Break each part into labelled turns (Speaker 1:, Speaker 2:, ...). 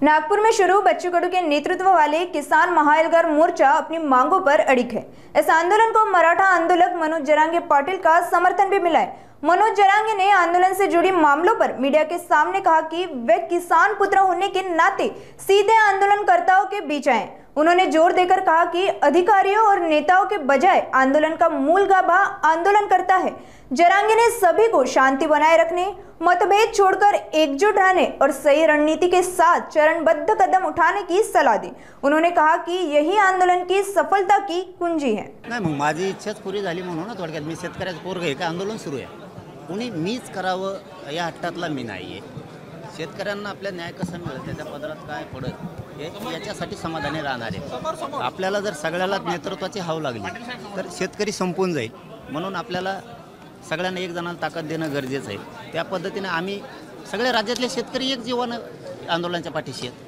Speaker 1: नागपुर में शुरू बच्चू कडू के नेतृत्व वाले किसान महाएल्गार मोर्चा अपनी मांगों पर अड़िग है। इस आंदोलन को मराठा आंदोलक मनोज जरांगे पाटिल का समर्थन भी मिला है। मनोज जरांगे ने आंदोलन से जुड़ी मामलों पर मीडिया के सामने कहा कि वे किसान पुत्र होने के नाते सीधे आंदोलनकर्ताओं के बीच आए। उन्होंने जोर देकर कहा कि अधिकारियों और नेताओं के बजाय आंदोलन का मूल गाभा आंदोलन करता है। जरांगे ने सभी को शांति बनाए रखने, मतभेद छोड़कर एकजुट रहने और सही रणनीति के साथ चरणबद्ध कदम उठाने की सलाह दी। उन्होंने कहा कि यही आंदोलन की सफलता की कुंजी है।
Speaker 2: नाही, माझी इच्छाच पुरी झाली म्हणून थोडक्यात मी शेतकऱ्याचं पोरग आहे का आंदोलन सुरू आहे, कोणी मीच करावं या हट्टातला मी नाहीये। शेतकऱ्यांना आपल्या न्याय कसा मिळेल, त्याच्या पदरात काय पडत याच्यासाठी समाधानी राहणार आहे। आपल्याला जर सगळ्याला नेतृत्वाची हाव लागली तर शेतकरी संपून जाईल, म्हणून आपल्याला सगळ्यांना एक जणाला ताकद देणं गरजेचं आहे। त्या पद्धतीने आम्ही सगळे राज्यातले शेतकरी एक जीवानं आंदोलनाच्या पाठीशी आहेत।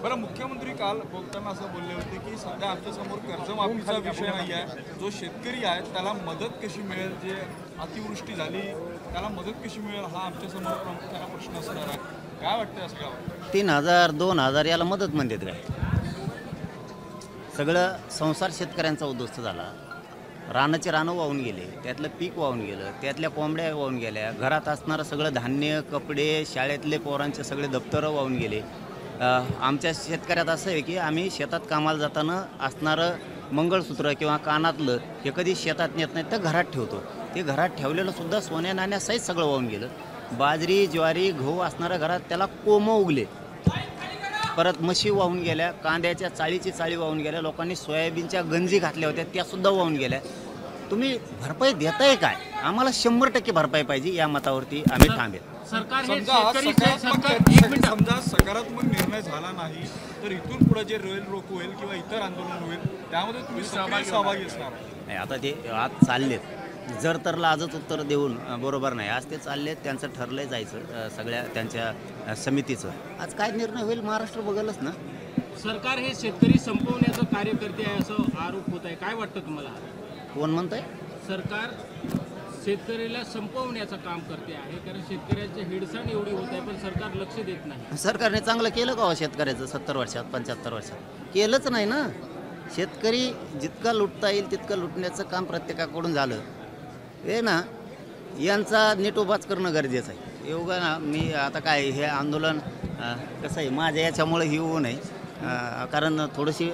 Speaker 3: बरं, मुख्यमंत्री काल बोलताना असं बोलले होते की सध्या आमच्यासमोर कर्जमाफीचा विषय नाही आहे, जो शेतकरी आहे त्याला मदत कशी मिळेल, जे अतिवृष्टी झाली त्याला मदत कशी मिळेल हा आमच्यासमोर प्रामुख्याने प्रश्न असणार आहे। काय वाटतं असं?
Speaker 2: 3000 2000 याला मदत म्हणतात काय? सगळं संसार शेतकऱ्यांचा उद्ध्वस्त झाला। रानाचे रानं वाहून गेले, त्यातलं पीक वाहून गेलं, त्यातल्या कोंबड्या वाहून गेल्या, घरात असणारं सगळं धान्य, कपडे, शाळेतले पोरांचे सगळे दप्तरं वाहून गेले। आमच्या शेतकऱ्यात असं आहे की आम्ही शेतात कामाला जाताना असणारं मंगळसूत्र किंवा कानातलं हे कधी शेतात नेत नाही तर घरात ठेवतो, ते घरात ठेवलेलं सुद्धा सोन्या नाण्यासहित सगळं वाहून गेलं। बाजरी, ज्वारी, गहू असणाऱ्या घरात त्याला कोमं उगले, परत म्हशी वाहून गेल्या, कांद्याच्या चाळीची चाळी वाहून गेल्या, लोकांनी सोयाबीनच्या गंजी घातल्या होत्या त्यासुद्धा वाहून गेल्या। तुम्ही भरपाई देताय काय? आम्हाला 100% भरपाई पाहिजे, या मतावरती आम्ही थांबेल।
Speaker 3: सरकार समजा सकारात्मक निर्णय झाला नाही तर इथून पुढे जे रेल रोको होईल किंवा इतर आंदोलन होईल त्यामध्ये तुम्ही सहभागी असणार
Speaker 2: नाही। आता ते आज चाललेत, जर तरला आजच उत्तर देऊन बरोबर नाही। आज ते चाललेत, त्यांचं ठरलंय जायचं सगळ्या त्यांच्या समितीचं। आज काय निर्णय होईल महाराष्ट्र बघलच ना।
Speaker 4: सरकार हे शेतकरी संपवण्याचं कार्य करते आहे असं आरोप होत आहे, काय वाटतं तुम्हाला?
Speaker 2: कोण म्हणतंय?
Speaker 4: सरकार शेतकऱ्याला संपवण्याचं काम करते आहे, कारण शेतकऱ्याची हिडसाण एवढी होत आहे पण सरकार लक्ष देत नाही।
Speaker 2: सरकारने चांगलं केलं का शेतकऱ्याचं? 70 वर्षात 75 वर्षात केलंच नाही ना। शेतकरी जितका लुटता येईल तितकं लुटण्याचं काम प्रत्येकाकडून झालं हे ना। यांचा नीट उभाच करणं गरजेचं आहे। एवढं ना मी आता काय हे आंदोलन कसं आहे माझ्या याच्यामुळे ही होऊ नये, कारण थोडीशी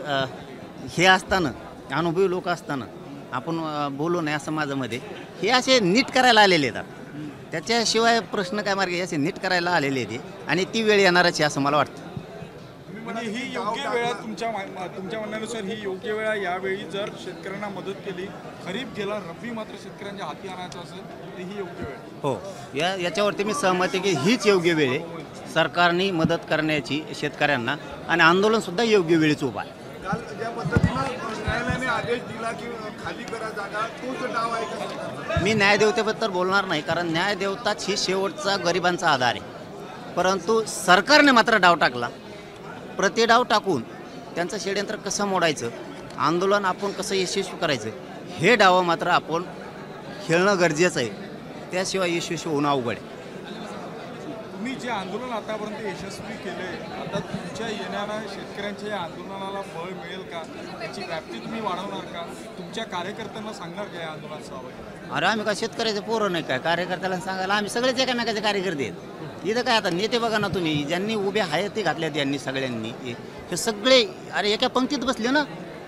Speaker 2: हे असताना अनुभवी लोक असताना आपण बोलू नये असं माझं मध्ये। हे असे नीट करायला आलेले आहेत, त्याच्याशिवाय प्रश्न काय मार्ग असे नीट करायला आलेले आहेत आणि ती वेळ येणारच आहे असं मला वाटतं।
Speaker 3: म्हणजे ही योग्य वेळ तुमच्या म्हणण्यानुसार ही योग्य वेळ यावेळी जर शेतकऱ्यांना मदत केली, खरीप गेला, रब्बी मात्र शेतकऱ्यांच्या हाती आणायचं असेल तर ही योग्य वेळ।
Speaker 2: हो, याच्यावरती मी सहमत आहे की हीच योग्य वेळ आहे सरकारने मदत करण्याची शेतकऱ्यांना, आणि आंदोलनसुद्धा योग्य वेळीच उभा आहे।
Speaker 3: काल ज्या पद्धतीनं न्यायालयाने आदेश दिला की खाली करा जागा, तोच डाव आहे का?
Speaker 2: मी न्यायदेवतेबद्दल बोलणार नाही, कारण न्यायदेवताच ही शेवटचा गरिबांचा आधार आहे। परंतु सरकारने मात्र डाव टाकला। प्रतिडाव टाकून त्यांचं षडयंत्र कसं मोडायचं, आंदोलन आपण कसं यशस्वी करायचं हे डाव मात्र आपण खेळणं गरजेचं आहे, त्याशिवाय यशस्वी होणं अवघड आहे।
Speaker 3: तुम्ही जे आंदोलन आतापर्यंत यशस्वी केले, आता तुमच्या येणाऱ्या शेतकऱ्यांच्या या आंदोलनाला बळ मिळेल का? त्याची व्याप्ती तुम्ही वाढवणार का? तुमच्या कार्यकर्त्यांना सांगणार का या आंदोलनात सहभागी?
Speaker 2: अरे आम्ही काय शेतकऱ्याचे पोरं नाही काय? कार्यकर्त्याला सांगायला आम्ही सगळेच एकामेकाचे कार्यकर्ते आहेत। इथं काय आता नेते बघा ना तुम्ही, ज्यांनी उभे आहेत ते घातल्यात यांनी सगळ्यांनी, हे सगळे अरे एका पंक्तीत बसले ना।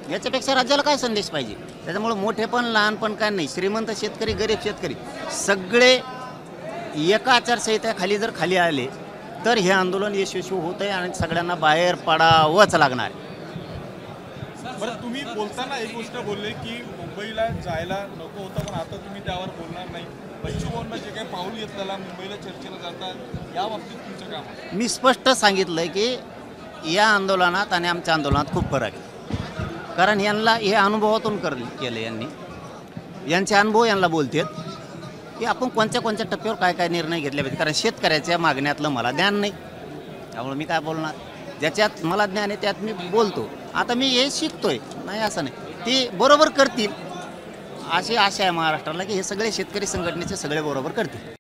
Speaker 2: याच्यापेक्षा राज्याला काय संदेश पाहिजे? त्याच्यामुळे मोठे पण लहान पण काय नाही, श्रीमंत शेतकरी, गरीब शेतकरी सगळे एका आचारसंहितेखाली जर खाली आले तर हे आंदोलन यशस्वी होत आहे आणि सगळ्यांना बाहेर पडावंच लागणार आहे।
Speaker 3: बरं, तुम्ही बोलताना एक गोष्ट बोलले की मुंबईला जायला नको होतं, पण आता तुम्ही त्यावर बोलणार नाही। बच्चू कडूंना जे काही पाऊल घेतलेला मुंबईला चर्चेला जातात या बाबतीत तुमचं काम आहे?
Speaker 2: मी स्पष्ट सांगितलं की या आंदोलनात आणि आमच्या आंदोलनात खूप फरक आहे, कारण यांना हे अनुभवातून केलं यांचे अनुभव यांना बोलतात की आपण कोणत्या टप्प्यावर काय काय निर्णय घेतले पाहिजे, कारण शेतकऱ्याच्या मागण्यातलं मला ज्ञान नाही, त्यामुळे मी काय बोलणार? ज्याच्यात मला ज्ञान आहे त्यात मी बोलतो। आता मी हे शिकतोय नाही असं नाही, ते बरोबर करतील अशी आशा आहे महाराष्ट्राला की हे सगळे शेतकरी संघटनेचे सगळे बरोबर करतील।